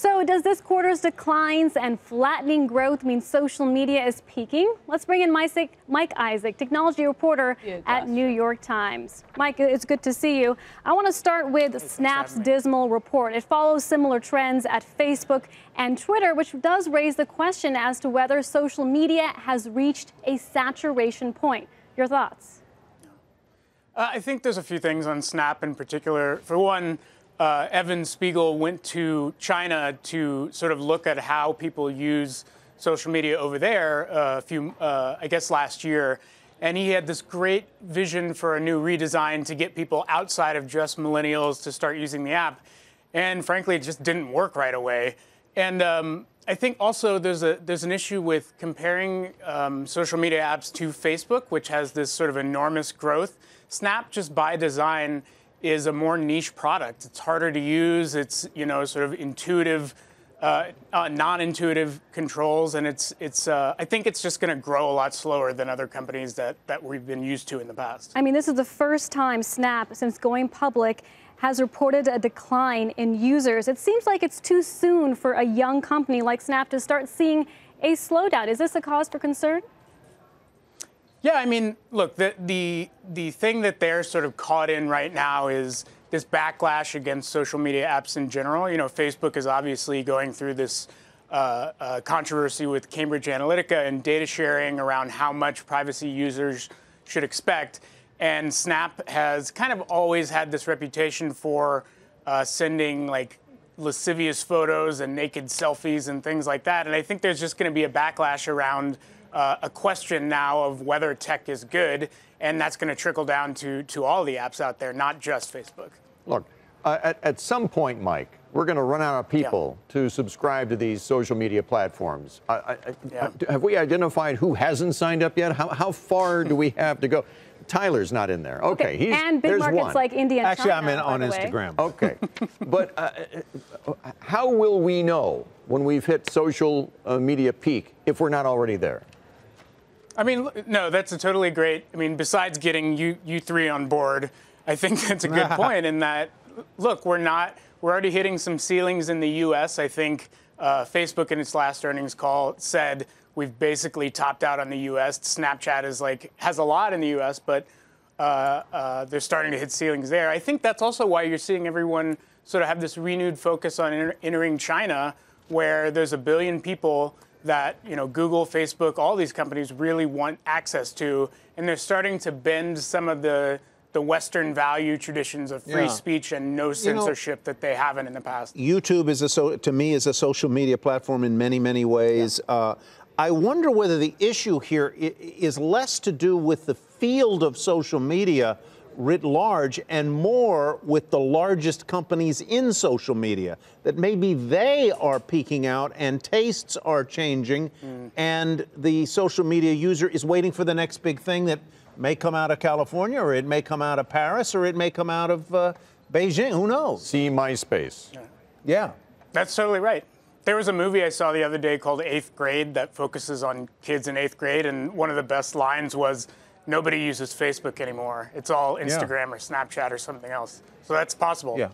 So does this quarter's declines and flattening growth mean social media is peaking? Let's bring in Mike Isaac, technology reporter at New York Times. Mike, it's good to see you. I want to start with Snap's dismal report. It follows similar trends at Facebook and Twitter, which does raise the question as to whether social media has reached a saturation point. Your thoughts? I think there's a few things on Snap in particular. For one, Evan Spiegel went to China to sort of look at how people use social media over there I guess last year. And he had this great vision for a new redesign to get people outside of just millennials to start using the app. And frankly, it just didn't work right away. And I think also there's an issue with comparing social media apps to Facebook, which has this sort of enormous growth. Snap, just by design, is a more niche product. It's harder to use. It's, sort of intuitive, non-intuitive controls, and I think it's just going to grow a lot slower than other companies that we've been used to in the past. I mean, this is the first time Snap, since going public, has reported a decline in users. It seems like it's too soon for a young company like Snap to start seeing a slowdown. Is this a cause for concern? Yeah, I mean, look, the thing that they're sort of caught in right now is this backlash against social media apps in general. Facebook is obviously going through this controversy with Cambridge Analytica and data sharing around how much privacy users should expect. And Snap has kind of always had this reputation for sending like lascivious photos and naked selfies and things like that. And I think there's just going to be a backlash around a question now of whether tech is good, and that's going to trickle down to all the apps out there, not just Facebook. Look, at some point, Mike, we're going to run out of people to subscribe to these social media platforms. Have we identified who hasn't signed up yet? How far do we have to go? Tyler's not in there. Okay, and big markets like India and China. Actually, I'm on Instagram. Okay, but how will we know when we've hit social media peak if we're not already there? I mean, no, that's a totally great. I mean, besides getting you three on board, I think that's a good point in that, look, we're already hitting some ceilings in the U.S. I think Facebook in its last earnings call said we've basically topped out on the U.S. Snapchat has a lot in the U.S., but they're starting to hit ceilings there. I think that's also why you're seeing everyone sort of have this renewed focus on entering China, where there's 1 billion people that Google, Facebook, all these companies really want access to, and they're starting to bend some of the Western value traditions of free speech and no censorship that they haven't in the past. YouTube to me is a social media platform in many, many ways. Yeah. I wonder whether the issue here is less to do with the field of social media writ large and more with the largest companies in social media, that maybe they are peaking out and tastes are changing, and the social media user is waiting for the next big thing that may come out of California, or it may come out of Paris, or it may come out of Beijing. Who knows? See MySpace. Yeah. That's totally right. There was a movie I saw the other day called 8th Grade that focuses on kids in 8th grade, and one of the best lines was, "Nobody uses Facebook anymore. It's all Instagram or Snapchat or something else." So that's possible. Yeah.